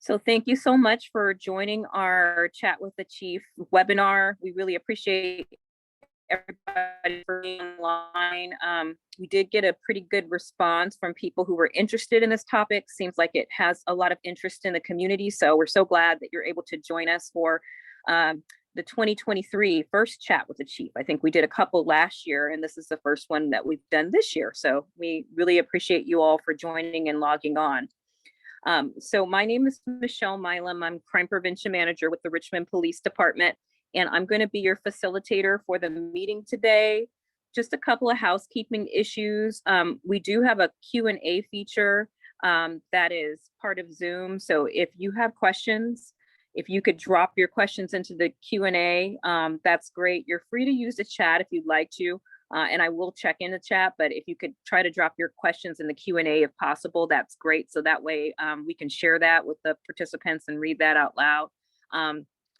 So thank you so much for joining our Chat with the Chief webinar. We really appreciate everybody for being online. We did get a pretty good response from people who were interested in this topic. Seems like it has a lot of interest in the community. So we're so glad that you're able to join us for the 2023 first Chat with the Chief. I think we did a couple last year, and this is the first one that we've done this year. So we really appreciate you all for joining and logging on. So my name is Michelle Milam. I'm Crime Prevention Manager with the Richmond Police Department, and I'm going to be your facilitator for the meeting today. Just a couple of housekeeping issues. We do have a Q&A feature that is part of Zoom. So if you have questions, if you could drop your questions into the Q&A, that's great. You're free to use the chat if you'd like to. And I will check in the chat, but if you could try to drop your questions in the Q&A if possible, that's great. So that way we can share that with the participants and read that out loud.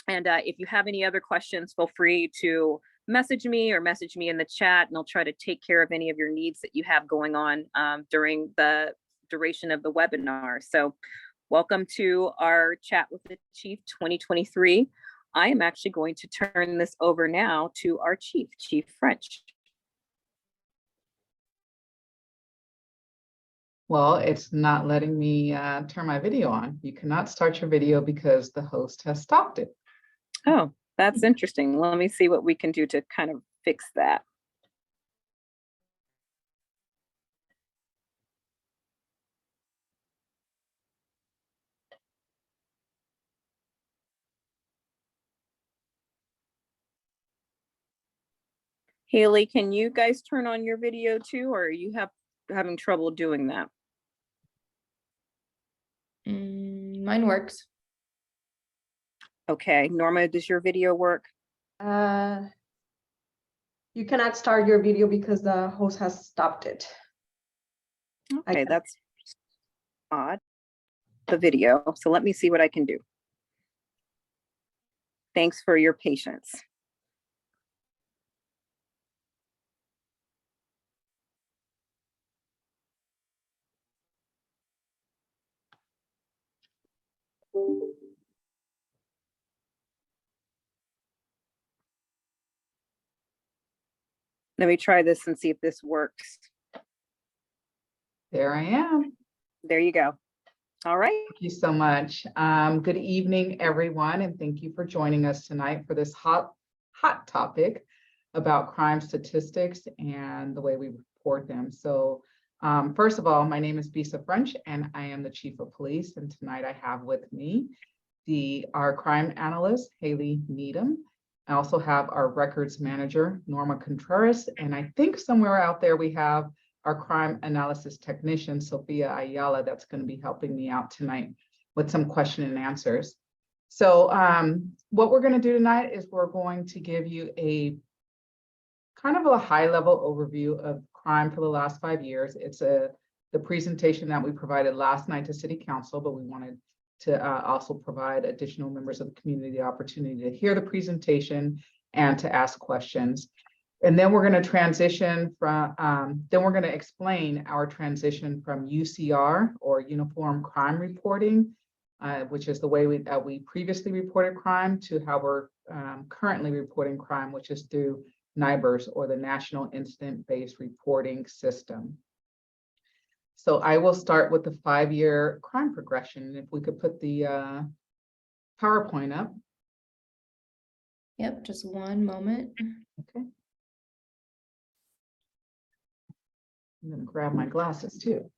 If you have any other questions, feel free to message me in the chat, and I'll try to take care of any of your needs that you have going on during the duration of the webinar. So welcome to our Chat with the Chief 2023. I am actually going to turn this over now to our Chief French. Well, it's not letting me turn my video on. You cannot start your video because the host has stopped it. Oh, that's interesting. Let me see what we can do to kind of fix that. Haley, can you guys turn on your video too, or are you having trouble doing that? Mine works. Okay, Norma, does your video work? You cannot start your video because the host has stopped it. Okay, that's odd. The video. So let me see what I can do. Thanks for your patience. Let me try this and see if this works. There I am. There you go. All right. Thank you so much. Good evening, everyone, and thank you for joining us tonight for this hot topic about crime statistics and the way we report them. So first of all, my name is Bisa French, and I am the Chief of Police. And tonight I have with me our crime analyst, Haley Needham. I also have our records manager, Norma Contreras, and I think somewhere out there we have our crime analysis technician, Sophia Ayala, that's going to be helping me out tonight with some question and answers. So what we're going to do tonight is we're going to give you a kind of a high-level overview of crime for the last 5 years. It's the presentation that we provided last night to City Council, but we wanted to also provide additional members of the community the opportunity to hear the presentation and to ask questions. And then we're going to transition from, then we're going to explain our transition from UCR, or Uniform Crime Reporting, which is the way we previously reported crime, to how we're currently reporting crime, which is through NIBRS, or the National Incident-Based Reporting System. So I will start with the 5-year crime progression. If we could put the PowerPoint up. Yep, just one moment. Okay. I'm going to grab my glasses too.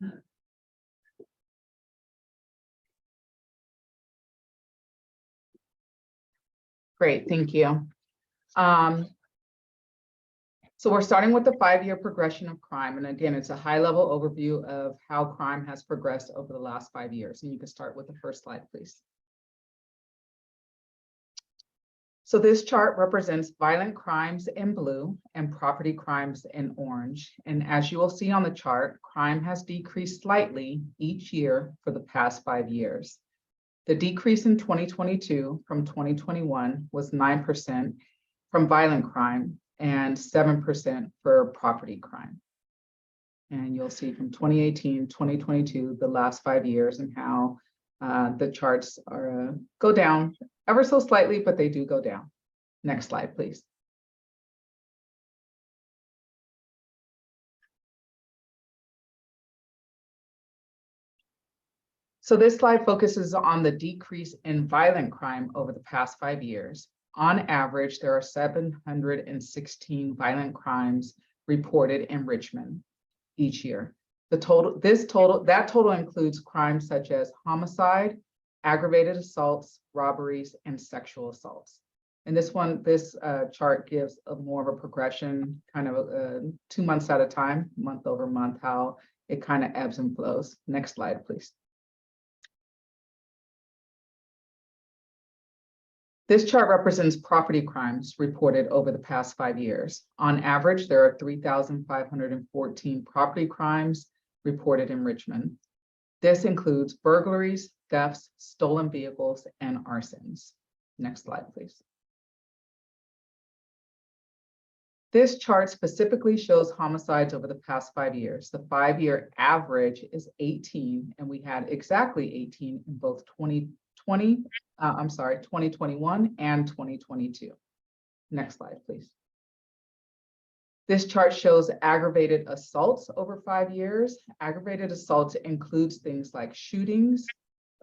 Great, thank you. So we're starting with the 5-year progression of crime. And again, it's a high-level overview of how crime has progressed over the last 5 years. And you can start with the first slide, please. So this chart represents violent crimes in blue and property crimes in orange. And as you will see on the chart, crime has decreased slightly each year for the past 5 years. The decrease in 2022 from 2021 was 9% from violent crime and 7% for property crime. And you'll see from 2018, 2022, the last 5 years, and how The charts are go down ever so slightly, but they do go down. Next slide, please. So this slide focuses on the decrease in violent crime over the past 5 years. On average, there are 716 violent crimes reported in Richmond each year. That total includes crimes such as homicide, aggravated assaults, robberies, and sexual assaults. And this chart gives more of a progression, kind of 2 months at a time, month over month, how it kind of ebbs and flows. Next slide, please. This chart represents property crimes reported over the past 5 years. On average, there are 3,514 property crimes reported in Richmond. This includes burglaries, thefts, stolen vehicles, and arsons. Next slide, please. This chart specifically shows homicides over the past 5 years. The 5-year average is 18, and we had exactly 18 in both 2021 and 2022. Next slide, please. This chart shows aggravated assaults over 5 years. Aggravated assaults includes things like shootings,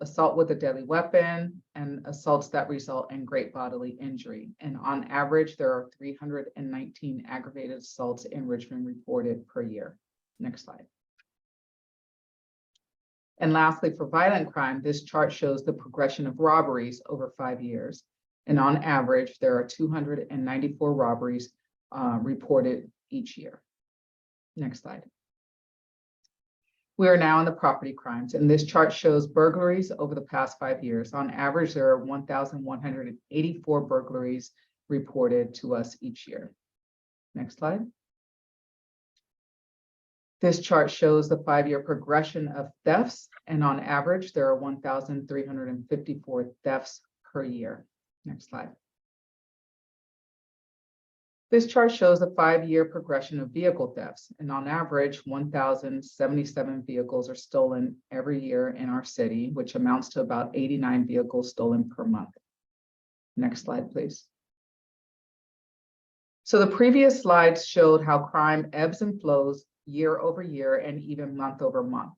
assault with a deadly weapon, and assaults that result in great bodily injury. And on average, there are 319 aggravated assaults in Richmond reported per year. Next slide. And lastly, for violent crime, this chart shows the progression of robberies over 5 years. And on average, there are 294 robberies reported each year. Next slide. We are now in the property crimes, and this chart shows burglaries over the past 5 years. On average, there are 1,184 burglaries reported to us each year. Next slide. This chart shows the 5-year progression of thefts, and on average, there are 1,354 thefts per year. Next slide. This chart shows the 5-year progression of vehicle thefts, and on average, 1,077 vehicles are stolen every year in our city, which amounts to about 89 vehicles stolen per month. Next slide, please. So the previous slides showed how crime ebbs and flows year over year and even month over month.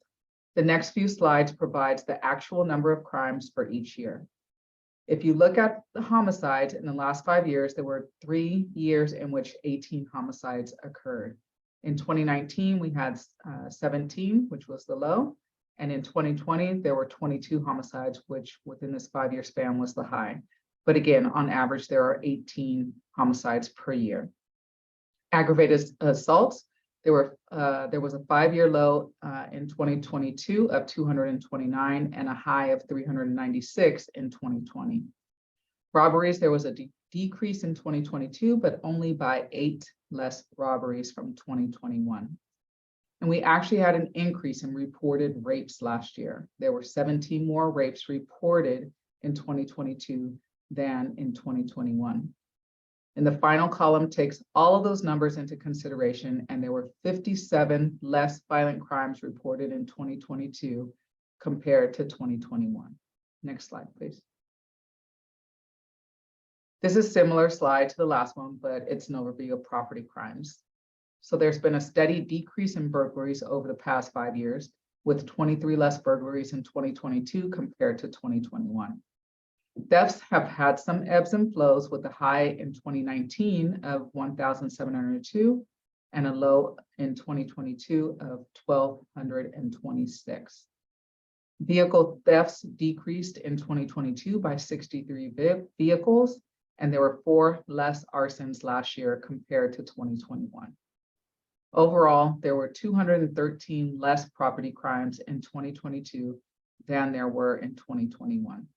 The next few slides provides the actual number of crimes for each year. If you look at the homicides in the last 5 years, there were 3 years in which 18 homicides occurred. In 2019, we had 17, which was the low. And in 2020, there were 22 homicides, which within this 5-year span was the high. But again, on average, there are 18 homicides per year. Aggravated assaults, there was a 5-year low in 2022 of 229 and a high of 396 in 2020. Robberies, there was a decrease in 2022, but only by 8 less robberies from 2021. And we actually had an increase in reported rapes last year. There were 17 more rapes reported in 2022 than in 2021. And the final column takes all of those numbers into consideration, and there were 57 less violent crimes reported in 2022 compared to 2021. Next slide, please. This is a similar slide to the last one, but it's an overview of property crimes. So there's been a steady decrease in burglaries over the past 5 years, with 23 less burglaries in 2022 compared to 2021. Thefts have had some ebbs and flows, with a high in 2019 of 1,702 and a low in 2022 of 1,226. Vehicle thefts decreased in 2022 by 63 vehicles, and there were 4 less arsons last year compared to 2021. Overall, there were 213 less property crimes in 2022 than there were in 2021.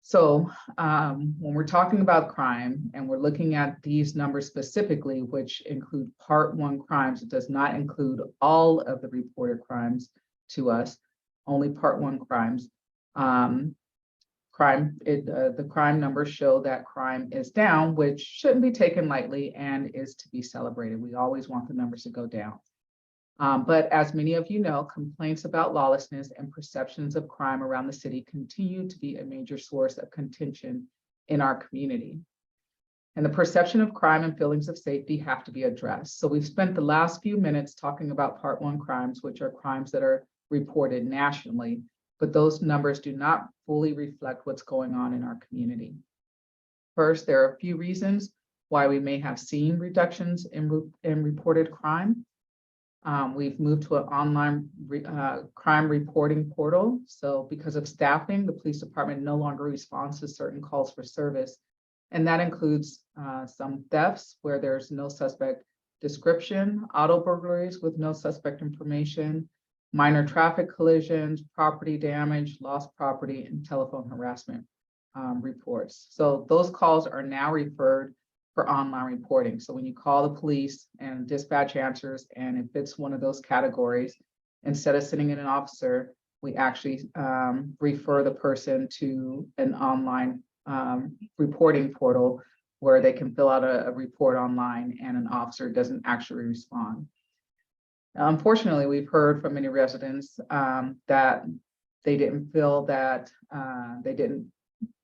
So when we're talking about crime and we're looking at these numbers specifically, which include Part 1 crimes, it does not include all of the reported crimes to us, only Part 1 crimes. The crime numbers show that crime is down, which shouldn't be taken lightly and is to be celebrated. We always want the numbers to go down. But as many of you know, complaints about lawlessness and perceptions of crime around the city continue to be a major source of contention in our community. And the perception of crime and feelings of safety have to be addressed. So we've spent the last few minutes talking about Part 1 crimes, which are crimes that are reported nationally, but those numbers do not fully reflect what's going on in our community. First, there are a few reasons why we may have seen reductions in reported crime. We've moved to an online crime reporting portal. So because of staffing, the police department no longer responds to certain calls for service. And that includes some thefts where there's no suspect description, auto burglaries with no suspect information, minor traffic collisions, property damage, lost property, and telephone harassment reports. So those calls are now referred for online reporting. So when you call the police and dispatch answers, and if it's one of those categories, instead of sending in an officer, we actually refer the person to an online reporting portal where they can fill out a report online and an officer doesn't actually respond. Unfortunately, we've heard from many residents that they didn't feel that they didn't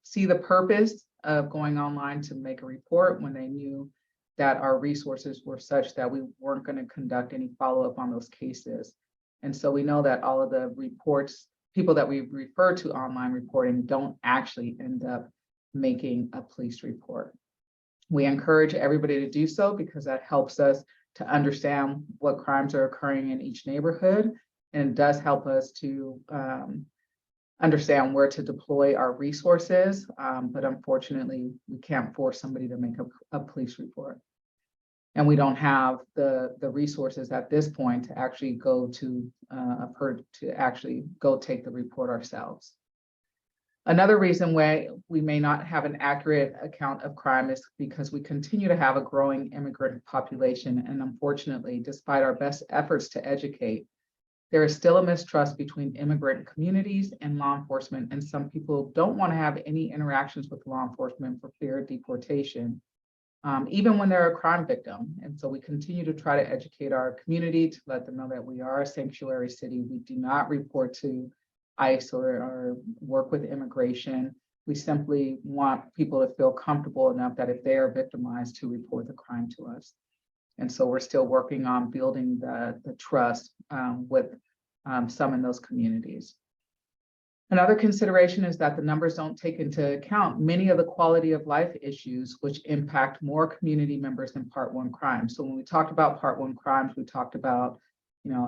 see the purpose of going online to make a report when they knew that our resources were such that we weren't going to conduct any follow-up on those cases. And so we know that all of the reports, people that we refer to online reporting don't actually end up making a police report. We encourage everybody to do so because that helps us to understand what crimes are occurring in each neighborhood, and it does help us to understand where to deploy our resources, but unfortunately, we can't force somebody to make a police report. And we don't have the resources at this point to actually go to actually go take the report ourselves. Another reason why we may not have an accurate account of crime is because we continue to have a growing immigrant population. And unfortunately, despite our best efforts to educate, there is still a mistrust between immigrant communities and law enforcement. And some people don't want to have any interactions with law enforcement for fear of deportation, even when they're a crime victim. And so we continue to try to educate our community to let them know that we are a sanctuary city. We do not report to ICE or work with immigration. We simply want people to feel comfortable enough that if they are victimized to report the crime to us. And so we're still working on building the trust with some in those communities. Another consideration is that the numbers don't take into account many of the quality of life issues which impact more community members than Part 1 crimes. So when we talked about Part 1 crimes, we talked about,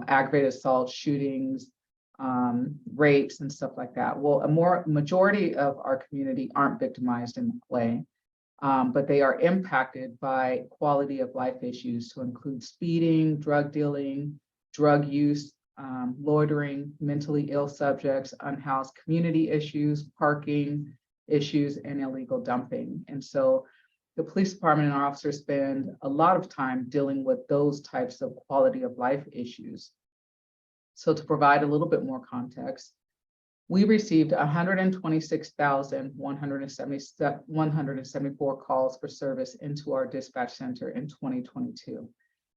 aggravated assault, shootings, rapes, and stuff like that. Well, majority of our community aren't victimized in that way. But they are impacted by quality of life issues to include speeding, drug dealing, drug use, loitering, mentally ill subjects, unhoused community issues, parking issues, and illegal dumping. And so the police department and our officers spend a lot of time dealing with those types of quality of life issues. So to provide a little bit more context, we received 120,174 calls for service into our dispatch center in 2022,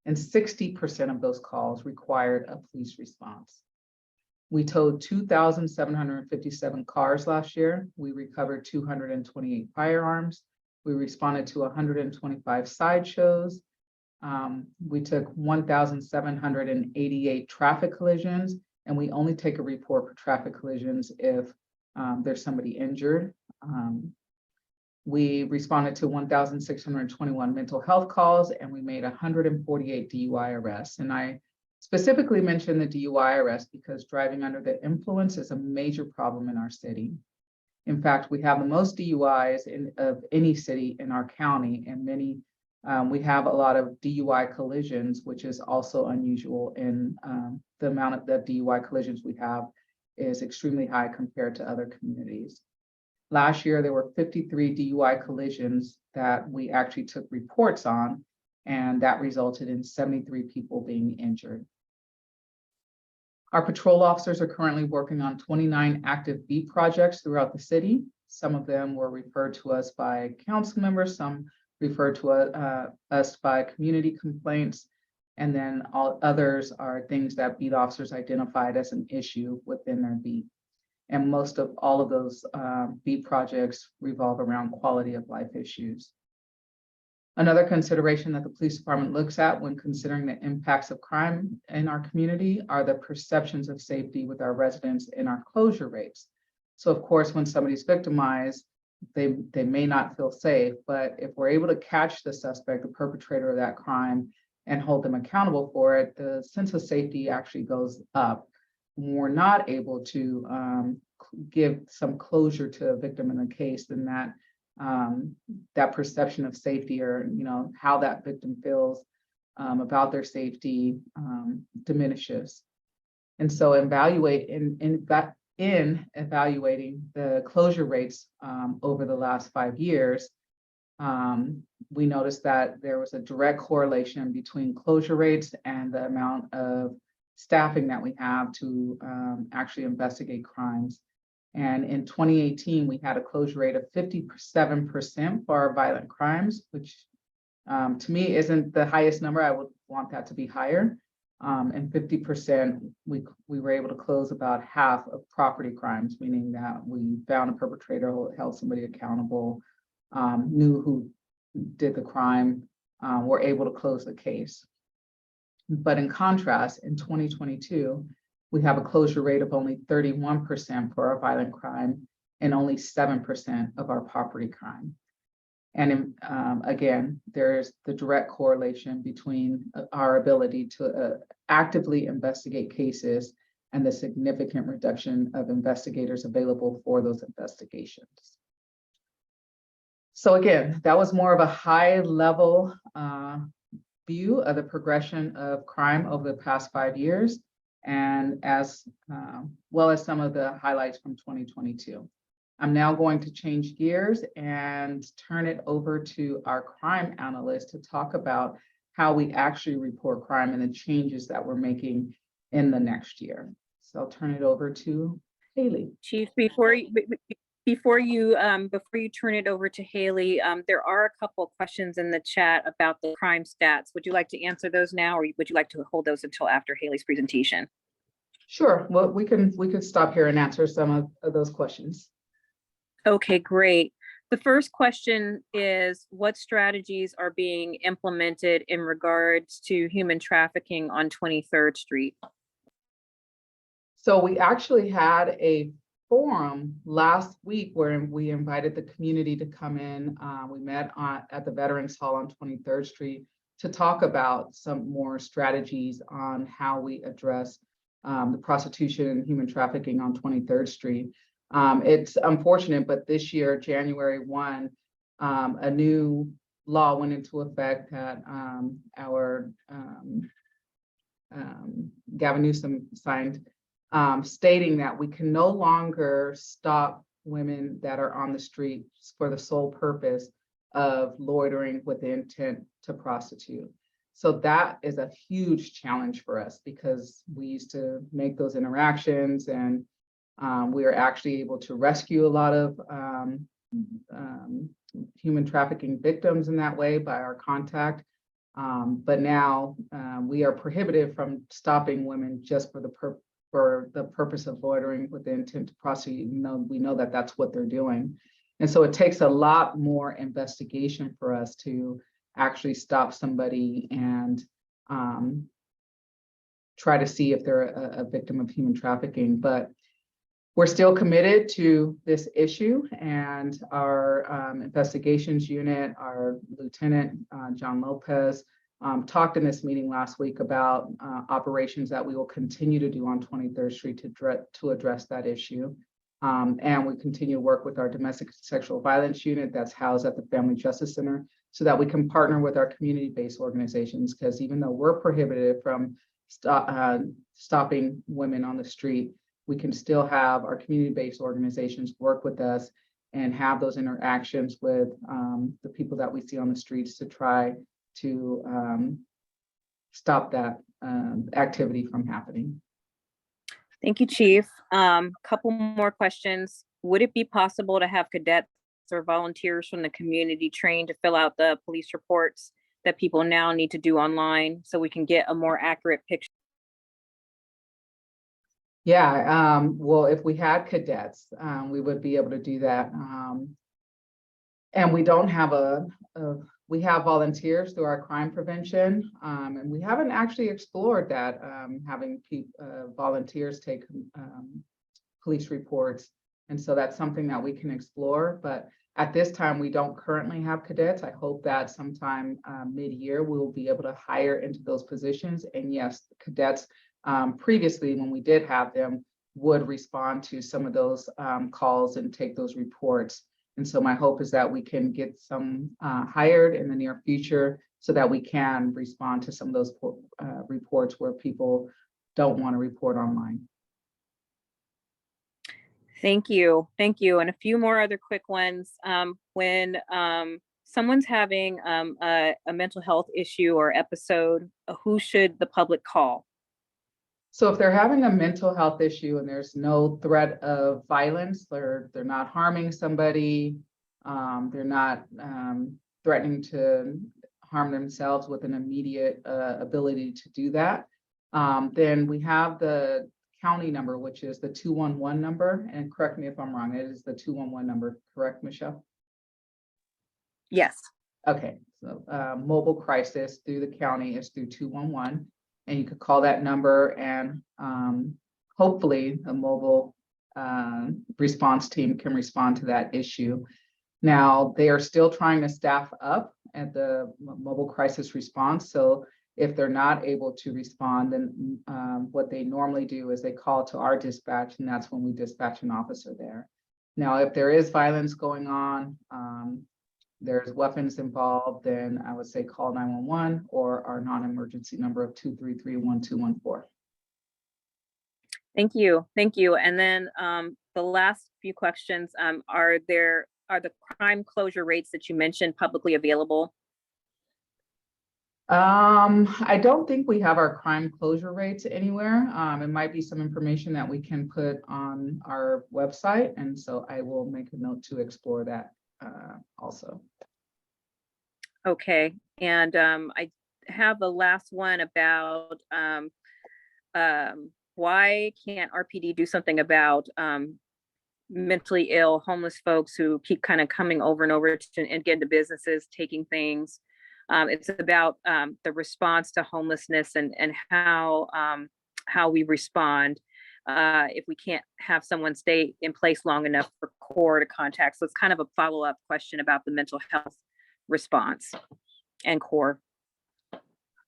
and 60% of those calls required a police response. We towed 2,757 cars last year. We recovered 228 firearms. We responded to 125 sideshows. We took 1,788 traffic collisions. And we only take a report for traffic collisions if there's somebody injured. We responded to 1,621 mental health calls, and we made 148 DUI arrests. And I specifically mentioned the DUI arrest because driving under the influence is a major problem in our city. In fact, we have the most DUIs of any city in our county, and we have a lot of DUI collisions, which is also unusual in the amount of the DUI collisions we have is extremely high compared to other communities. Last year, there were 53 DUI collisions that we actually took reports on, and that resulted in 73 people being injured. Our patrol officers are currently working on 29 active beat projects throughout the city. Some of them were referred to us by council members, some referred to us by community complaints. And then all others are things that beat officers identified as an issue within their beat. And most of all of those beat projects revolve around quality of life issues. Another consideration that the police department looks at when considering the impacts of crime in our community are the perceptions of safety with our residents and our closure rates. So of course, when somebody's victimized, they may not feel safe, but if we're able to catch the suspect, the perpetrator of that crime, and hold them accountable for it, the sense of safety actually goes up. When we're not able to give some closure to a victim in the case, then that perception of safety, or how that victim feels about their safety diminishes. And so in evaluating the closure rates over the last 5 years, we noticed that there was a direct correlation between closure rates and the amount of staffing that we have to actually investigate crimes. And in 2018, we had a closure rate of 57% for our violent crimes, which to me isn't the highest number. I would want that to be higher. And 50%, we were able to close about half of property crimes, meaning that we found a perpetrator, held somebody accountable, knew who did the crime, were able to close the case. But in contrast, in 2022, we have a closure rate of only 31% for our violent crime and only 7% of our property crime. And again, there's the direct correlation between our ability to actively investigate cases and the significant reduction of investigators available for those investigations. So again, that was more of a high level view of the progression of crime over the past 5 years, and as well as some of the highlights from 2022. I'm now going to change gears and turn it over to our crime analyst to talk about how we actually report crime and the changes that we're making in the next year. So I'll turn it over to Haley. Chief, before you turn it over to Haley, there are a couple of questions in the chat about the crime stats. Would you like to answer those now, or would you like to hold those until after Haley's presentation? Sure. Well, we can stop here and answer some of those questions. Okay, great. The first question is, what strategies are being implemented in regards to human trafficking on 23rd Street? So we actually had a forum last week where we invited the community to come in. We met at the Veterans Hall on 23rd Street to talk about some more strategies on how we address the prostitution and human trafficking on 23rd Street. It's unfortunate, but this year, January 1, a new law went into effect that our Gavin Newsom signed, stating that we can no longer stop women that are on the street for the sole purpose of loitering with the intent to prostitute. So that is a huge challenge for us, because we used to make those interactions, and we are actually able to rescue a lot of human trafficking victims in that way by our contact. But now we are prohibited from stopping women just for the purpose of loitering with the intent to prostitute. We know that that's what they're doing. And so it takes a lot more investigation for us to actually stop somebody and try to see if they're a victim of human trafficking. But we're still committed to this issue, and our investigations unit, our Lieutenant John Lopez, talked in this meeting last week about operations that we will continue to do on 23rd Street to address that issue. And we continue to work with our domestic sexual violence unit that's housed at the Family Justice Center, so that we can partner with our community-based organizations, because even though we're prohibited from stopping women on the street, we can still have our community-based organizations work with us and have those interactions with the people that we see on the streets to try to stop that activity from happening. Thank you, Chief. Couple more questions. Would it be possible to have cadets or volunteers from the community trained to fill out the police reports that people now need to do online so we can get a more accurate picture? Yeah, well, if we had cadets, we would be able to do that. And we don't have we have volunteers through our crime prevention, and we haven't actually explored that, having volunteers take police reports. And so that's something that we can explore, but at this time, we don't currently have cadets. I hope that sometime mid-year, we'll be able to hire into those positions. And yes, cadets, previously, when we did have them, would respond to some of those calls and take those reports. And so my hope is that we can get some hired in the near future so that we can respond to some of those reports where people don't want to report online. Thank you. Thank you. And a few more other quick ones. When someone's having a mental health issue or episode, who should the public call? So if they're having a mental health issue and there's no threat of violence, they're not harming somebody, they're not threatening to harm themselves with an immediate ability to do that, then we have the county number, which is the 211 number. And correct me if I'm wrong, it is the 211 number, correct, Michelle? Yes. Okay, so mobile crisis through the county is through 211. And you could call that number and hopefully a mobile response team can respond to that issue. Now, they are still trying to staff up at the mobile crisis response. So if they're not able to respond, then what they normally do is they call to our dispatch, and that's when we dispatch an officer there. Now, if there is violence going on, there's weapons involved, then I would say call 911 or our non-emergency number of 233-1214. Thank you. Thank you. And then the last few questions, are the crime closure rates that you mentioned publicly available? I don't think we have our crime closure rates anywhere. It might be some information that we can put on our website. And so I will make a note to explore that also. Okay. And I have the last one about why can't RPD do something about mentally ill homeless folks who keep kind of coming over and over and get into businesses, taking things. It's about the response to homelessness and how we respond if we can't have someone stay in place long enough for CORE to contact. So it's kind of a follow-up question about the mental health response and CORE.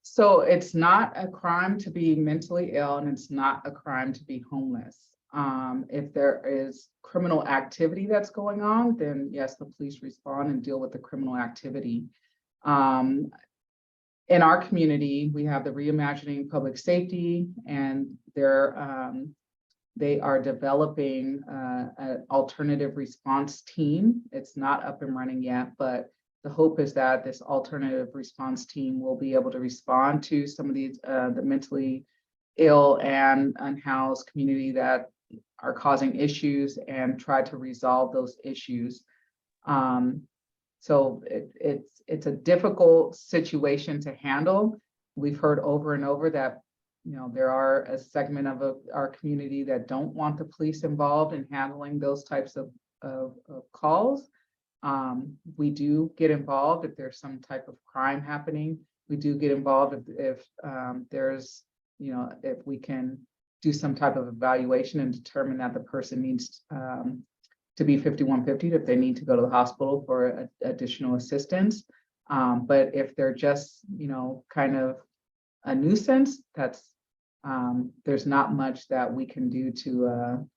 So it's not a crime to be mentally ill, and it's not a crime to be homeless. If there is criminal activity that's going on, then yes, the police respond and deal with the criminal activity. In our community, we have the Reimagining Public Safety, and they are developing an alternative response team. It's not up and running yet, but the hope is that this alternative response team will be able to respond to some of these the mentally ill and unhoused community that are causing issues and try to resolve those issues. So it's a difficult situation to handle. We've heard over and over that, you know, there are a segment of our community that don't want the police involved in handling those types of calls. We do get involved if there's some type of crime happening. We do get involved if there's, you know, if we can do some type of evaluation and determine that the person needs to be 5150 if they need to go to the hospital for additional assistance. But if they're just, you know, kind of a nuisance, that's there's not much that we can do to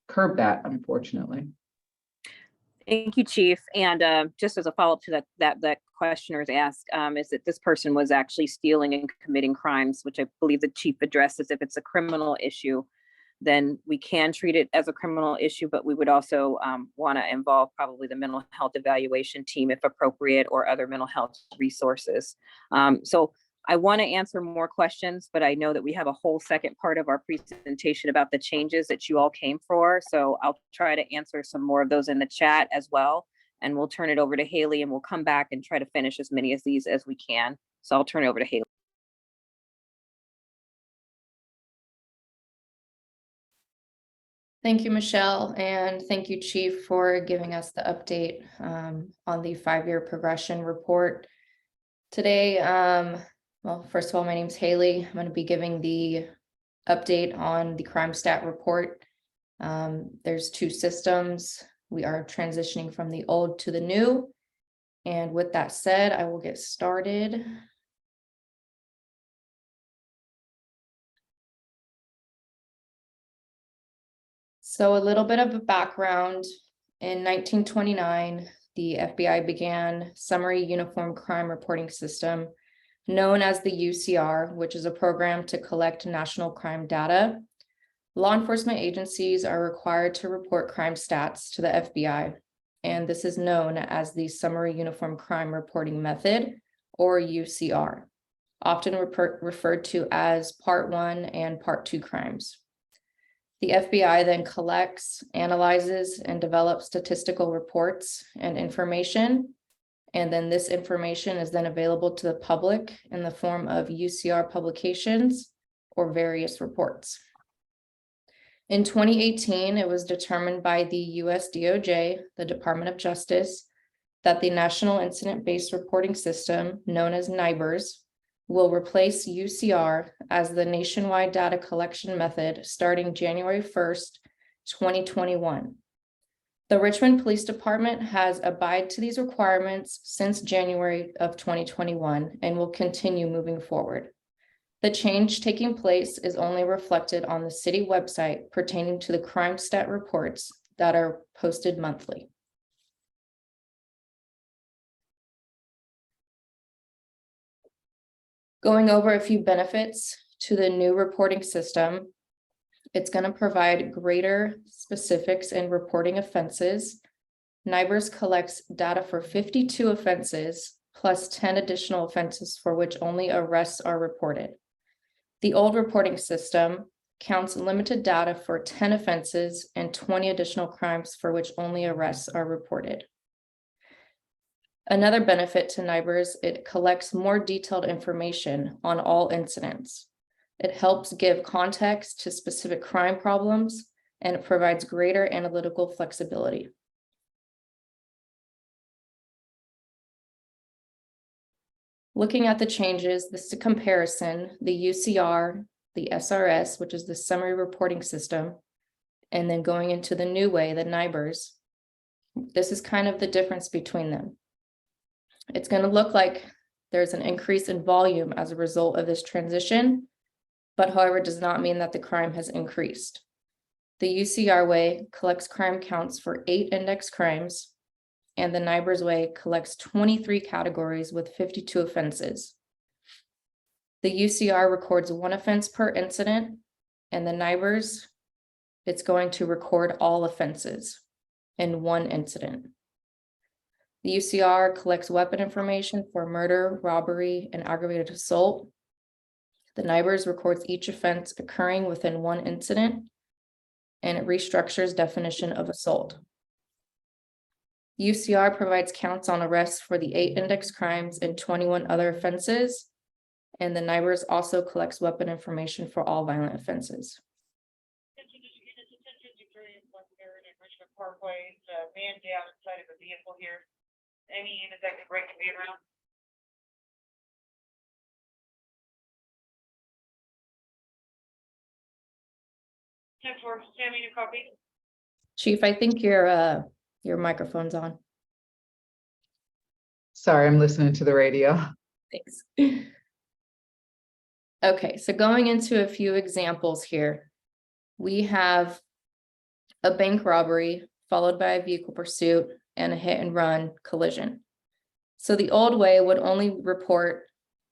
curb that, unfortunately. Thank you, Chief. And just as a follow-up to that questioners asked, is that this person was actually stealing and committing crimes, which I believe the Chief addresses. If it's a criminal issue, then we can treat it as a criminal issue, but we would also want to involve probably the mental health evaluation team if appropriate, or other mental health resources. So I want to answer more questions, but I know that we have a whole second part of our presentation about the changes that you all came for. So I'll try to answer some more of those in the chat as well. and we'll turn it over to Haley, and we'll come back and try to finish as many of these as we can. So I'll turn it over to Haley. Thank you, Michelle, and thank you, Chief, for giving us the update on the 5-year progression report. Today, well, first of all, my name's Haley. I'm going to be giving the update on the crime stat report. There's 2 systems. We are transitioning from the old to the new. And with that said, I will get started. So a little bit of a background. In 1929, the FBI began Summary Uniform Crime Reporting System, known as the UCR, which is a program to collect national crime data. Law enforcement agencies are required to report crime stats to the FBI, and this is known as the Summary Uniform Crime Reporting Method, or UCR, often referred to as Part 1 and Part 2 crimes. The FBI then collects, analyzes, and develops statistical reports and information. And then this information is then available to the public in the form of UCR publications or various reports. In 2018, it was determined by the US DOJ, the Department of Justice, that the National Incident-Based Reporting System, known as NIBRS, will replace UCR as the nationwide data collection method starting January 1st, 2021. The Richmond Police Department has abided to these requirements since January of 2021 and will continue moving forward. The change taking place is only reflected on the city website pertaining to the crime stat reports that are posted monthly. Going over a few benefits to the new reporting system, it's going to provide greater specifics in reporting offenses. NIBRS collects data for 52 offenses, plus 10 additional offenses for which only arrests are reported. The old reporting system counts limited data for 10 offenses and 20 additional crimes for which only arrests are reported. Another benefit to NIBRS, it collects more detailed information on all incidents. It helps give context to specific crime problems, and it provides greater analytical flexibility. Looking at the changes, this is a comparison, the UCR, the SRS, which is the summary reporting system, and then going into the new way, the NIBRS. This is kind of the difference between them. It's going to look like there's an increase in volume as a result of this transition, but however, does not mean that the crime has increased. The UCR way collects crime counts for 8 index crimes, and the NIBRS way collects 23 categories with 52 offenses. The UCR records 1 offense per incident, and the NIBRS, it's going to record all offenses in 1 incident. The UCR collects weapon information for murder, robbery, and aggravated assault. The NIBRS records each offense occurring within 1 incident, and it restructures definition of assault. UCR provides counts on arrests for the 8 index crimes and 21 other offenses, and the NIBRS also collects weapon information for all violent offenses. Richmond Parkway, man down inside of a vehicle here. Any unit that could break and be around? Sammy, you copy? Chief, I think your microphone's on. Sorry, I'm listening to the radio. Thanks. Okay, so going into a few examples here, we have a bank robbery followed by a vehicle pursuit and a hit and run collision. So the old way would only report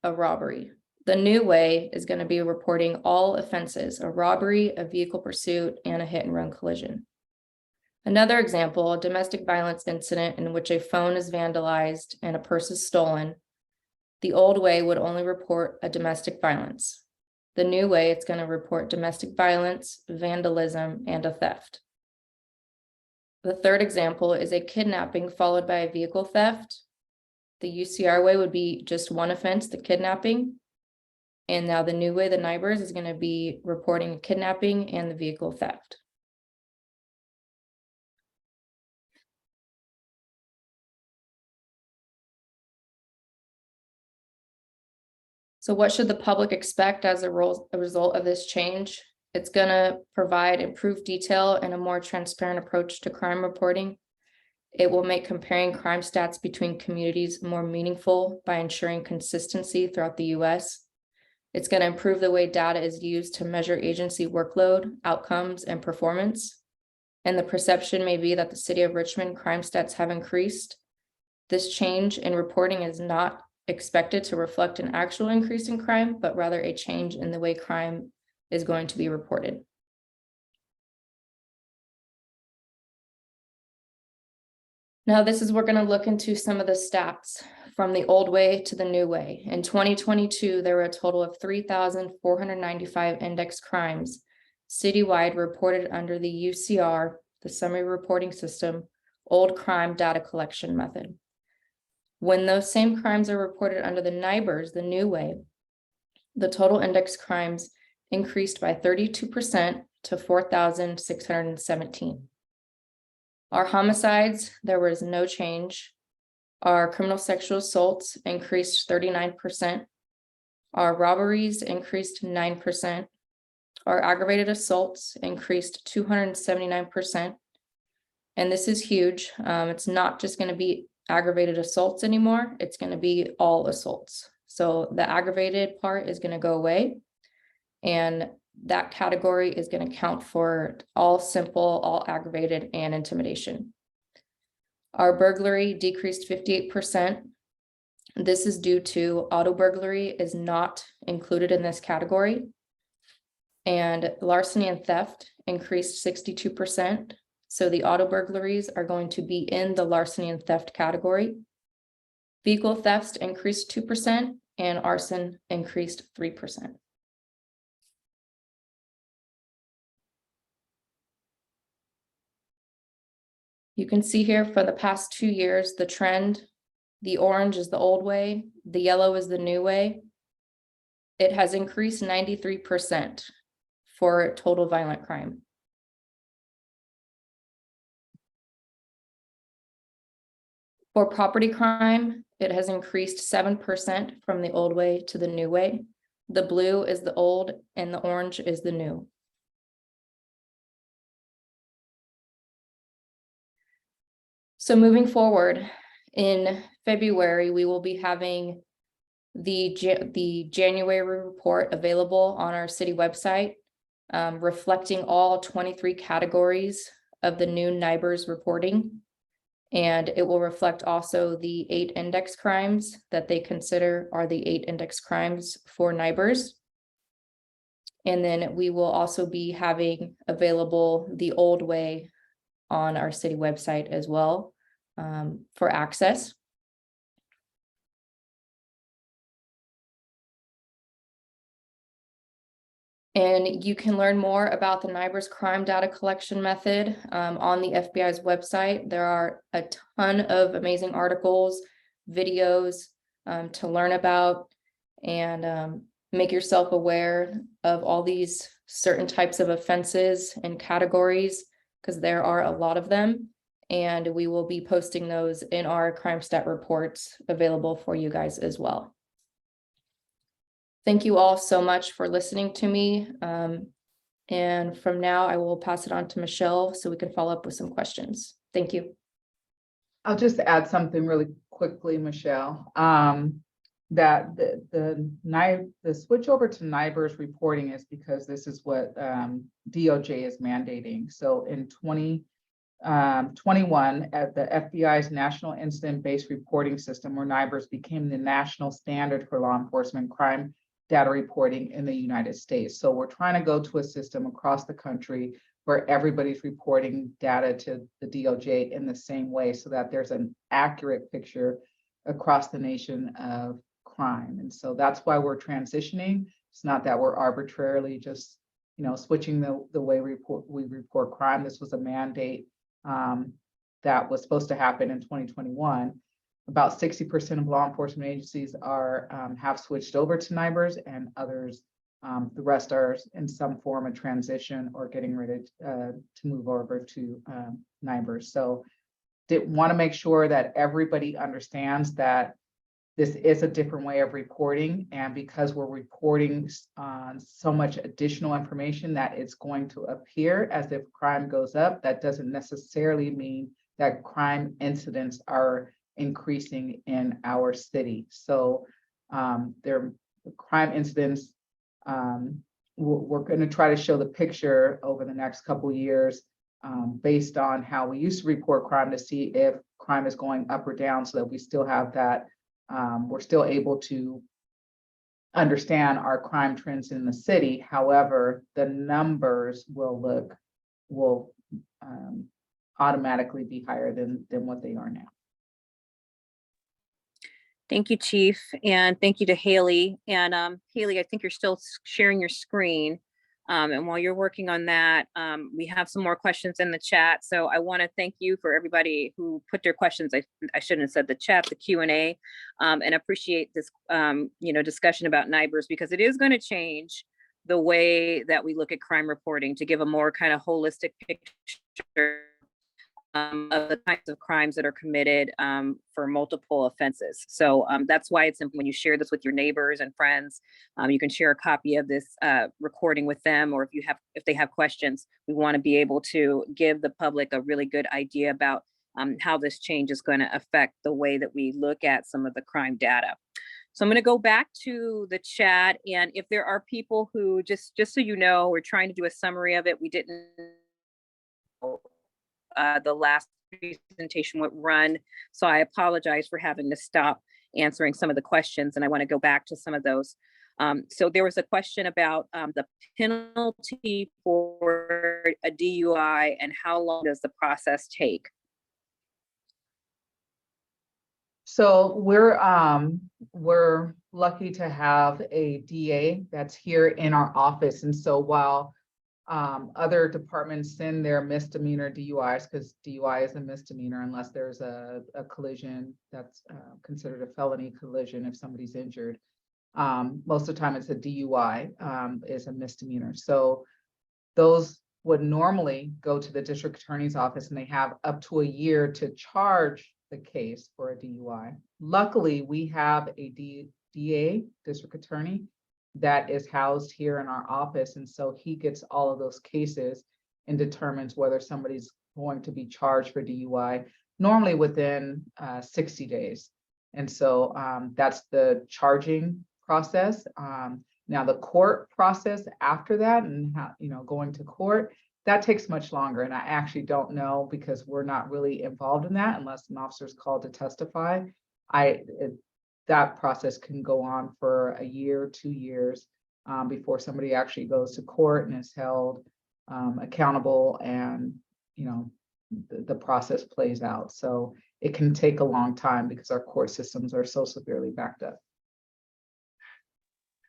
a robbery. The new way is going to be reporting all offenses, a robbery, a vehicle pursuit, and a hit and run collision. Another example, a domestic violence incident in which a phone is vandalized and a purse is stolen. The old way would only report a domestic violence. The new way, it's going to report domestic violence, vandalism, and a theft. The third example is a kidnapping followed by a vehicle theft. The UCR way would be just one offense, the kidnapping. And now the new way, the NIBRS, is going to be reporting kidnapping and the vehicle theft. So what should the public expect as a result of this change? It's going to provide improved detail and a more transparent approach to crime reporting. It will make comparing crime stats between communities more meaningful by ensuring consistency throughout the US. It's going to improve the way data is used to measure agency workload, outcomes, and performance. And the perception may be that the city of Richmond crime stats have increased. This change in reporting is not expected to reflect an actual increase in crime, but rather a change in the way crime is going to be reported. Now, we're going to look into some of the stats from the old way to the new way. In 2022, there were a total of 3,495 index crimes citywide reported under the UCR, the Summary Reporting System, Old Crime Data Collection Method. When those same crimes are reported under the NIBRS, the new way, the total index crimes increased by 32% to 4,617. Our homicides, there was no change. Our criminal sexual assaults increased 39%. Our robberies increased 9%. Our aggravated assaults increased 279%. And this is huge. It's not just going to be aggravated assaults anymore. It's going to be all assaults. So the aggravated part is going to go away. And that category is going to count for all simple, all aggravated, and intimidation. Our burglary decreased 58%. This is due to auto burglary is not included in this category. And larceny and theft increased 62%. So the auto burglaries are going to be in the larceny and theft category. Vehicle thefts increased 2% and arson increased 3%. You can see here for the past 2 years, the trend, the orange is the old way, the yellow is the new way. It has increased 93% for total violent crime. For property crime, it has increased 7% from the old way to the new way. The blue is the old and the orange is the new. So moving forward, in February, we will be having the January report available on our city website, reflecting all 23 categories of the new NIBRS reporting. And it will reflect also the 8 index crimes that they consider are the 8 index crimes for NIBRS. And then we will also be having available the old way on our city website as well, for access. And you can learn more about the NIBRS crime data collection method on the FBI's website. There are a ton of amazing articles, videos to learn about and make yourself aware of all these certain types of offenses and categories, because there are a lot of them. And we will be posting those in our crime stat reports available for you guys as well. Thank you all so much for listening to me. And from now, I will pass it on to Michelle so we can follow up with some questions. Thank you. I'll just add something really quickly, Michelle. That the switch over to NIBRS reporting is because this is what DOJ is mandating. So in 2021, at the FBI's National Incident-Based Reporting System, or NIBRS, became the national standard for law enforcement crime data reporting in the United States. So we're trying to go to a system across the country where everybody's reporting data to the DOJ in the same way, so that there's an accurate picture across the nation of crime. And so that's why we're transitioning. It's not that we're arbitrarily just, switching the way we report crime. This was a mandate that was supposed to happen in 2021. About 60% of law enforcement agencies have switched over to NIBRS, and others, the rest are in some form of transition or getting ready to move over to NIBRS. So did want to make sure that everybody understands that this is a different way of reporting, and because we're reporting so much additional information that it's going to appear as if crime goes up, that doesn't necessarily mean that crime incidents are increasing in our city. So their crime incidents, we're going to try to show the picture over the next couple of years based on how we used to report crime to see if crime is going up or down, so that we still have that. We're still able to understand our crime trends in the city. However, the numbers will automatically be higher than what they are now. Thank you, Chief, and thank you to Haley. And Haley, I think you're still sharing your screen. And while you're working on that, we have some more questions in the chat. So I want to thank you for everybody who put their questions. I shouldn't have said the chat, the Q&A, and appreciate this, discussion about NIBRS, because it is going to change the way that we look at crime reporting to give a more kind of holistic picture of the kinds of crimes that are committed for multiple offenses. So that's why it's important when you share this with your neighbors and friends. You can share a copy of this recording with them, or if they have questions. We want to be able to give the public a really good idea about how this change is going to affect the way that we look at some of the crime data. So I'm going to go back to the chat, and if there are people who, just so you know, we're trying to do a summary of it. We didn't. The last presentation would run, so I apologize for having to stop answering some of the questions, and I want to go back to some of those. So there was a question about the penalty for a DUI and how long does the process take? So we're lucky to have a DA that's here in our office, and so while other departments send their misdemeanor DUIs, because DUI is a misdemeanor unless there's a collision that's considered a felony collision if somebody's injured. Most of the time it's a DUI is a misdemeanor. So those would normally go to the district attorney's office, and they have up to a year to charge the case for a DUI. Luckily, we have a DA, district attorney, that is housed here in our office, and so he gets all of those cases and determines whether somebody's going to be charged for DUI, normally within 60 days. And so that's the charging process. Now the court process after that, and how, going to court, that takes much longer, and I actually don't know, because we're not really involved in that unless an officer is called to testify. That process can go on for a year, 2 years before somebody actually goes to court and is held accountable, and the process plays out. So it can take a long time because our court systems are so severely backed up.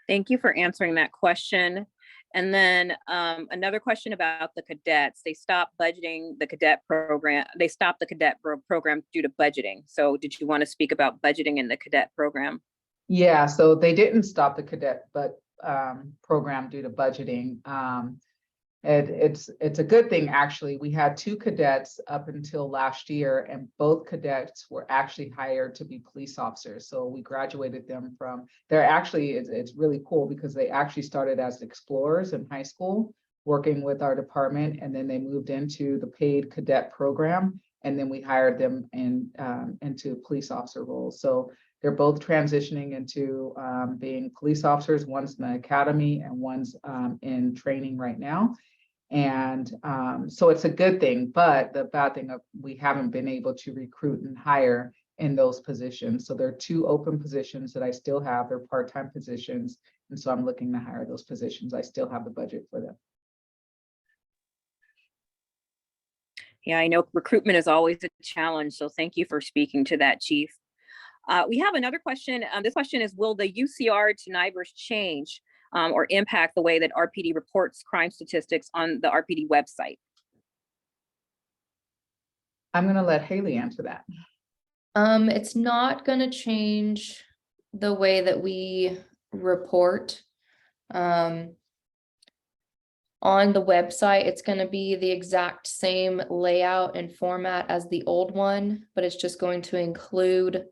Thank you for answering that question. And then another question about the cadets. They stopped budgeting the cadet program. They stopped the cadet program due to budgeting. So did you want to speak about budgeting in the cadet program? Yeah, so they didn't stop the cadet program due to budgeting. It's a good thing, actually. We had 2 cadets up until last year, and both cadets were actually hired to be police officers. So we graduated them from, it's really cool because they actually started as explorers in high school, working with our department, and then they moved into the paid cadet program, and then we hired them into police officer roles. So they're both transitioning into being police officers. One's in the academy and one's in training right now. And so it's a good thing, but the bad thing of we haven't been able to recruit and hire in those positions. So there are 2 open positions that I still have. They're part-time positions. And so I'm looking to hire those positions. I still have the budget for them. Yeah, I know recruitment is always a challenge. So thank you for speaking to that, Chief. We have another question. This question is, will the UCR to NIBRS change or impact the way that RPD reports crime statistics on the RPD website? I'm gonna let Haley answer that. It's not gonna change the way that we report. On the website, it's gonna be the exact same layout and format as the old one, but it's just going to include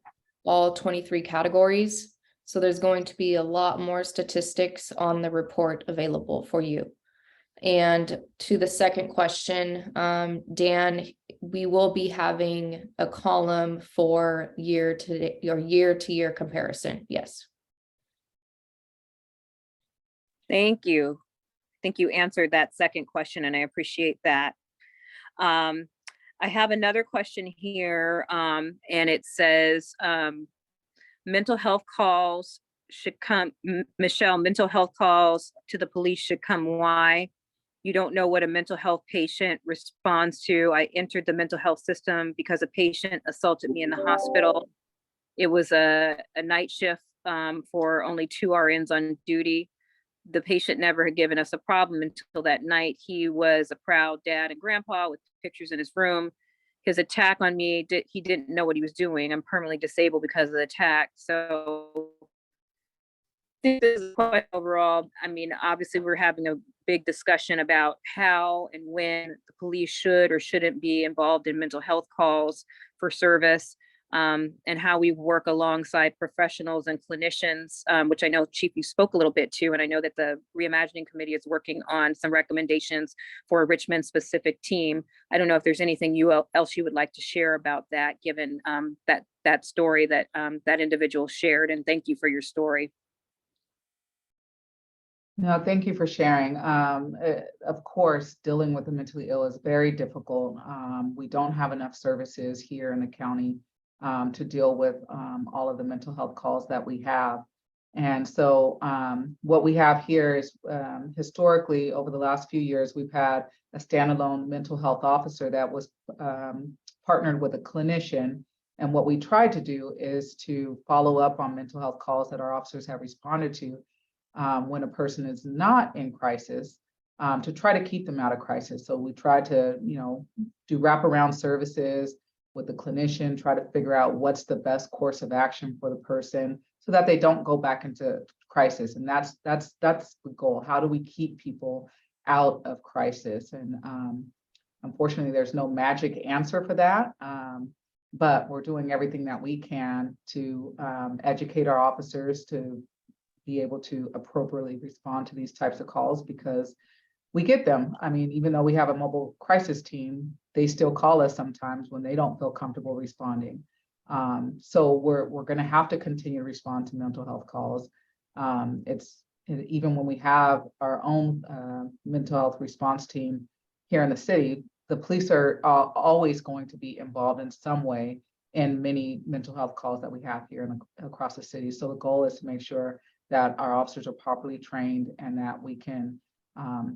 all 23 categories. So there's going to be a lot more statistics on the report available for you. And to the second question, Dan, we will be having a column for year-to-year comparison. Yes. Thank you. I think you answered that second question, and I appreciate that. I have another question here, and it says, mental health calls should come, Michelle, mental health calls to the police should come. Why? You don't know what a mental health patient responds to. I entered the mental health system because a patient assaulted me in the hospital. It was a night shift for only 2 RNs on duty. The patient never had given us a problem until that night. He was a proud dad and grandpa with pictures in his room. His attack on me, he didn't know what he was doing. I'm permanently disabled because of the attack. So this is quite overall. I mean, obviously we're having a big discussion about how and when the police should or shouldn't be involved in mental health calls for service. And how we work alongside professionals and clinicians, which I know, Chief, you spoke a little bit to, and I know that the Reimagining Committee is working on some recommendations for a Richmond specific team. I don't know if there's anything else you would like to share about that, given that story that that individual shared, and thank you for your story. No, thank you for sharing. Of course, dealing with the mentally ill is very difficult. We don't have enough services here in the county to deal with all of the mental health calls that we have. And so what we have here is historically, over the last few years, we've had a standalone mental health officer that was partnered with a clinician. And what we tried to do is to follow up on mental health calls that our officers have responded to when a person is not in crisis, to try to keep them out of crisis. So we try to, do wraparound services with the clinician, try to figure out what's the best course of action for the person so that they don't go back into crisis. And that's the goal. How do we keep people out of crisis? And unfortunately, there's no magic answer for that. But we're doing everything that we can to educate our officers to be able to appropriately respond to these types of calls, because we get them. I mean, even though we have a mobile crisis team, they still call us sometimes when they don't feel comfortable responding. So we're going to have to continue to respond to mental health calls. Even when we have our own mental health response team here in the city, the police are always going to be involved in some way in many mental health calls that we have here across the city. So the goal is to make sure that our officers are properly trained and that we can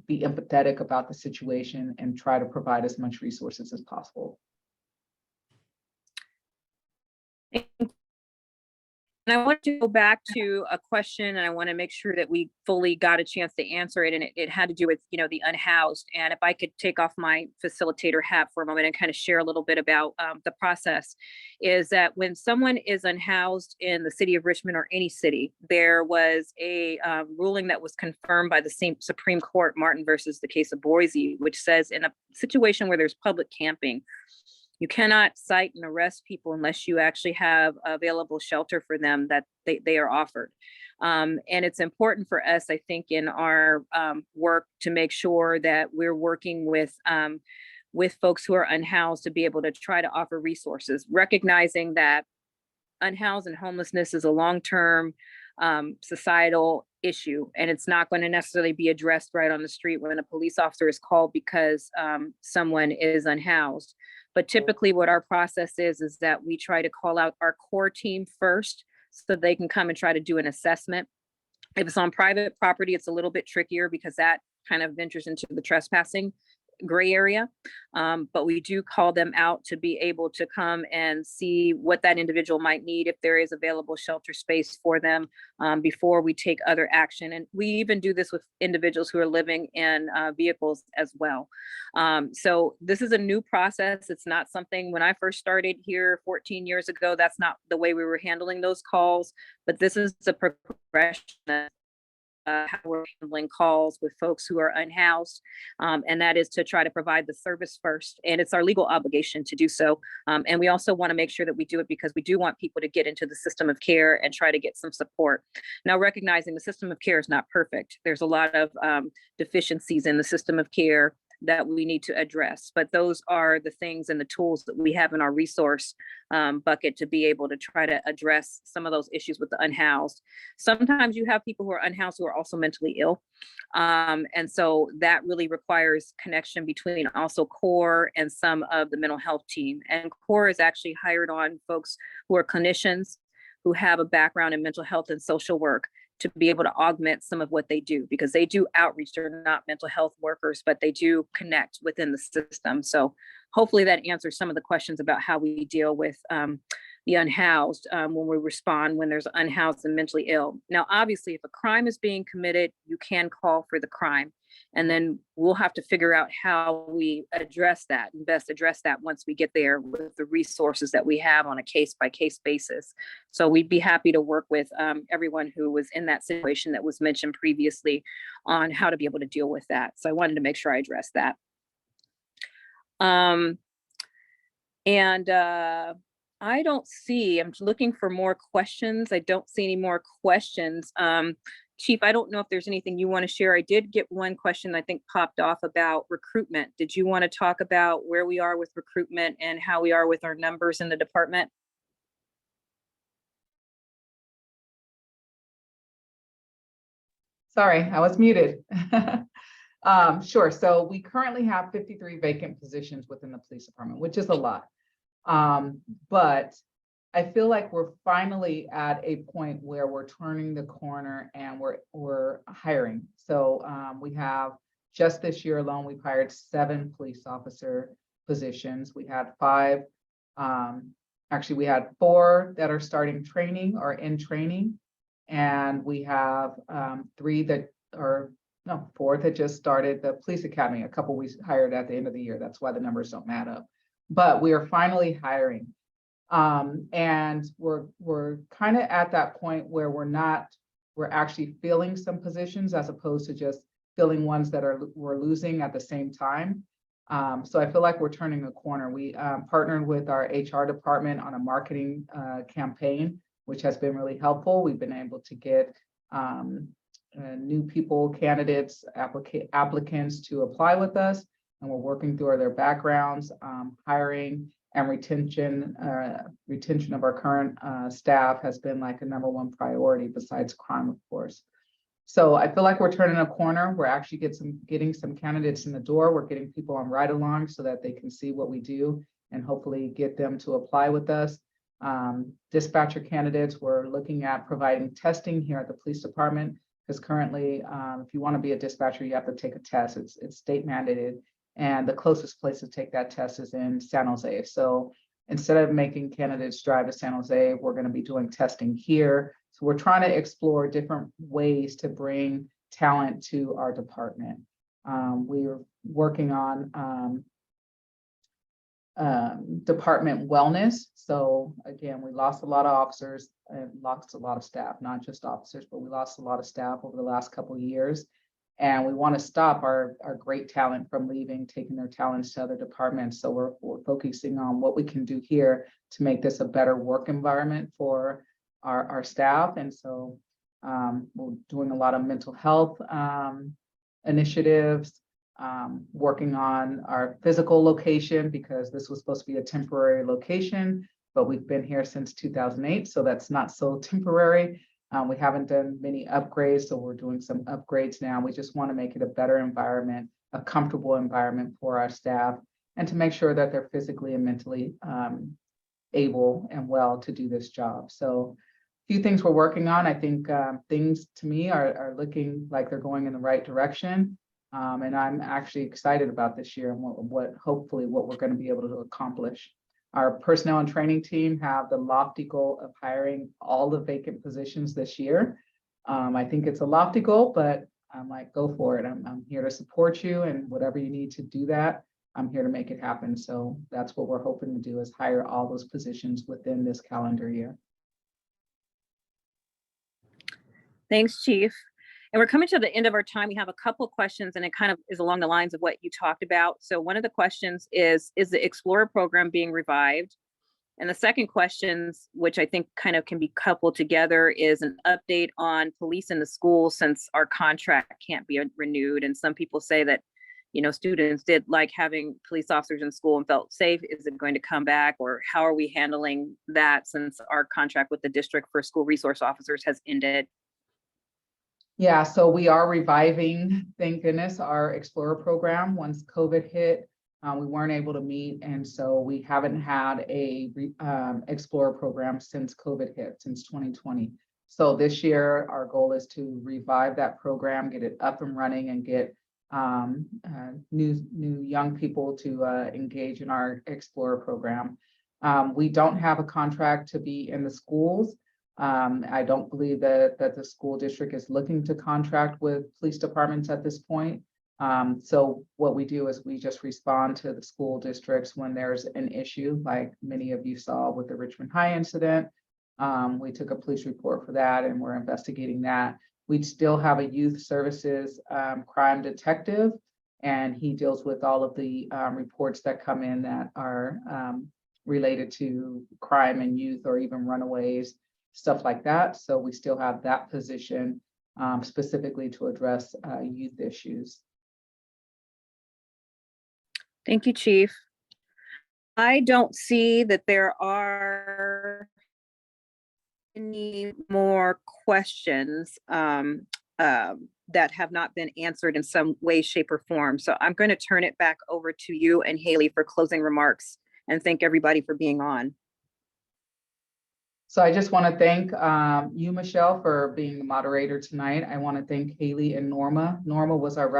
be empathetic about the situation and try to provide as much resources as possible. And I want to go back to a question, and I want to make sure that we fully got a chance to answer it. And it had to do with, the unhoused. And if I could take off my facilitator hat for a moment and kind of share a little bit about the process, is that when someone is unhoused in the city of Richmond or any city, there was a ruling that was confirmed by the same Supreme Court, Martin versus the case of Boise, which says in a situation where there's public camping, you cannot cite and arrest people unless you actually have available shelter for them that they are offered. And it's important for us, I think, in our work to make sure that we're working with folks who are unhoused to be able to try to offer resources, recognizing that unhoused and homelessness is a long-term societal issue, and it's not going to necessarily be addressed right on the street when a police officer is called because someone is unhoused. But typically what our process is that we try to call out our core team first so they can come and try to do an assessment. If it's on private property, it's a little bit trickier because that kind of ventures into the trespassing gray area. But we do call them out to be able to come and see what that individual might need, if there is available shelter space for them, before we take other action. And we even do this with individuals who are living in vehicles as well. So this is a new process. It's not something, when I first started here 14 years ago, that's not the way we were handling those calls, but this is a progression. How we're handling calls with folks who are unhoused, and that is to try to provide the service first, and it's our legal obligation to do so. And we also want to make sure that we do it because we do want people to get into the system of care and try to get some support. Now, recognizing the system of care is not perfect, there's a lot of deficiencies in the system of care that we need to address, but those are the things and the tools that we have in our resource bucket to be able to try to address some of those issues with the unhoused. Sometimes you have people who are unhoused who are also mentally ill. And so that really requires connection between also CORE and some of the mental health team. And CORE is actually hired on folks who are clinicians who have a background in mental health and social work to be able to augment some of what they do, because they do outreach. They're not mental health workers, but they do connect within the system. So hopefully that answers some of the questions about how we deal with the unhoused when we respond when there's unhoused and mentally ill. Now, obviously, if a crime is being committed, you can call for the crime. And then we'll have to figure out how we address that and best address that once we get there with the resources that we have on a case-by-case basis. So we'd be happy to work with everyone who was in that situation that was mentioned previously on how to be able to deal with that. So I wanted to make sure I addressed that. I don't see, I'm looking for more questions. I don't see any more questions. Chief, I don't know if there's anything you want to share. I did get one question I think popped off about recruitment. Did you want to talk about where we are with recruitment and how we are with our numbers in the department? Sorry, I was muted. Sure. So we currently have 53 vacant positions within the police department, which is a lot. But I feel like we're finally at a point where we're turning the corner and we're hiring. So we have, just this year alone, we've hired 7 police officer positions. We had 5, actually we had 4 that are starting training or in training. And we have 3 that are, no, 4 that just started the police academy. A couple we hired at the end of the year. That's why the numbers don't add up. But we are finally hiring. And we're kind of at that point where we're actually filling some positions as opposed to just filling ones that we're losing at the same time. So I feel like we're turning a corner. We partnered with our HR department on a marketing campaign, which has been really helpful. We've been able to get new people, candidates, applicants to apply with us. And we're working through their backgrounds, hiring and retention of our current staff has been like a #1 priority besides crime, of course. So I feel like we're turning a corner. We're actually getting some candidates in the door. We're getting people on ride-along so that they can see what we do and hopefully get them to apply with us. Dispatcher candidates, we're looking at providing testing here at the police department, because currently, if you want to be a dispatcher, you have to take a test. It's state mandated. And the closest place to take that test is in San Jose. So instead of making candidates drive to San Jose, we're going to be doing testing here. So we're trying to explore different ways to bring talent to our department. We're working on department wellness. So again, we lost a lot of officers and lost a lot of staff, not just officers, but we lost a lot of staff over the last couple of years. And we want to stop our great talent from leaving, taking their talents to other departments. So we're focusing on what we can do here to make this a better work environment for our staff. And so we're doing a lot of mental health initiatives, working on our physical location, because this was supposed to be a temporary location, but we've been here since 2008. So that's not so temporary. We haven't done many upgrades, so we're doing some upgrades now. We just want to make it a better environment, a comfortable environment for our staff, and to make sure that they're physically and mentally able and well to do this job. So a few things we're working on. I think things to me are looking like they're going in the right direction. And I'm actually excited about this year and what hopefully what we're going to be able to accomplish. Our personnel and training team have the lofty goal of hiring all the vacant positions this year. I think it's a lofty goal, but I'm like, go for it. I'm here to support you, and whatever you need to do that, I'm here to make it happen. So that's what we're hoping to do, is hire all those positions within this calendar year. Thanks, Chief. And we're coming to the end of our time. We have a couple of questions, and it kind of is along the lines of what you talked about. So one of the questions is the Explorer program being revived? And the second questions, which I think kind of can be coupled together, is an update on police in the school, since our contract can't be renewed. And some people say that, you know, students did like having police officers in school and felt safe. Is it going to come back, or how are we handling that since our contract with the district for school resource officers has ended? Yeah, so we are reviving, thank goodness, our Explorer program. Once COVID hit, we weren't able to meet, and so we haven't had a Explorer program since COVID hit, since 2020. So this year, our goal is to revive that program, get it up and running, and get new young people to engage in our Explorer program. We don't have a contract to be in the schools. I don't believe that the school district is looking to contract with police departments at this point. So what we do is we just respond to the school districts when there's an issue, like many of you saw with the Richmond High incident. We took a police report for that, and we're investigating that. We still have a youth services crime detective, and he deals with all of the reports that come in that are related to crime and youth, or even runaways, stuff like that. So we still have that position specifically to address youth issues. Thank you, Chief. I don't see that there are any more questions that have not been answered in some way, shape, or form. So I'm going to turn it back over to you and Haley for closing remarks, and thank everybody for being on. So I just want to thank you, Michelle, for being the moderator tonight. I want to thank Haley and Norma. Norma was our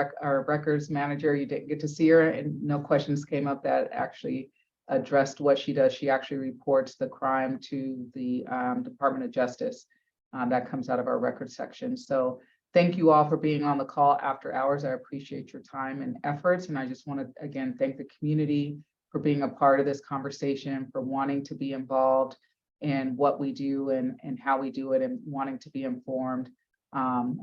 records manager. You didn't get to see her, and no questions came up that actually addressed what she does. She actually reports the crime to the Department of Justice. That comes out of our records section. So thank you all for being on the call after hours. I appreciate your time and efforts. And I just want to, again, thank the community for being a part of this conversation, for wanting to be involved in what we do and how we do it, and wanting to be informed.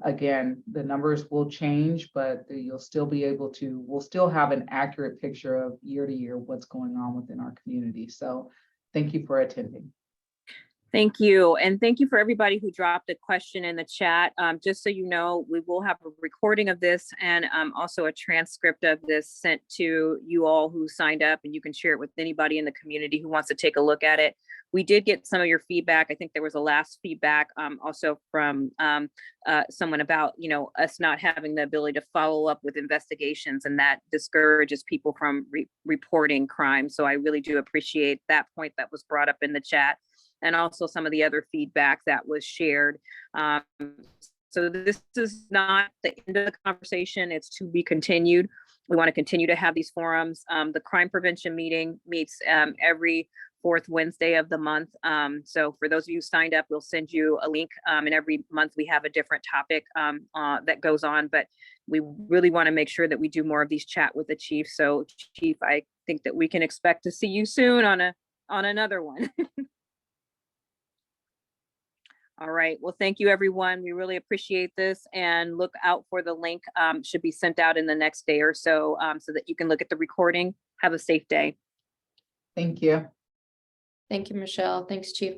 Again, the numbers will change, but you'll still be able to, we'll still have an accurate picture of year to year what's going on within our community. So thank you for attending. Thank you. And thank you for everybody who dropped a question in the chat. Just so you know, we will have a recording of this, and also a transcript of this sent to you all who signed up, and you can share it with anybody in the community who wants to take a look at it. We did get some of your feedback. I think there was a last feedback also from someone about, you know, us not having the ability to follow up with investigations, and that discourages people from reporting crime. So I really do appreciate that point that was brought up in the chat, and also some of the other feedback that was shared. So this is not the end of the conversation. It's to be continued. We want to continue to have these forums. The crime prevention meeting meets every fourth Wednesday of the month. So for those of you who signed up, we'll send you a link, and every month we have a different topic that goes on, but we really want to make sure that we do more of these chat with the chief. So Chief, I think that we can expect to see you soon on another one. All right, well, thank you everyone. We really appreciate this, and look out for the link. Should be sent out in the next day or so, so that you can look at the recording. Have a safe day. Thank you. Thank you, Michelle. Thanks, Chief.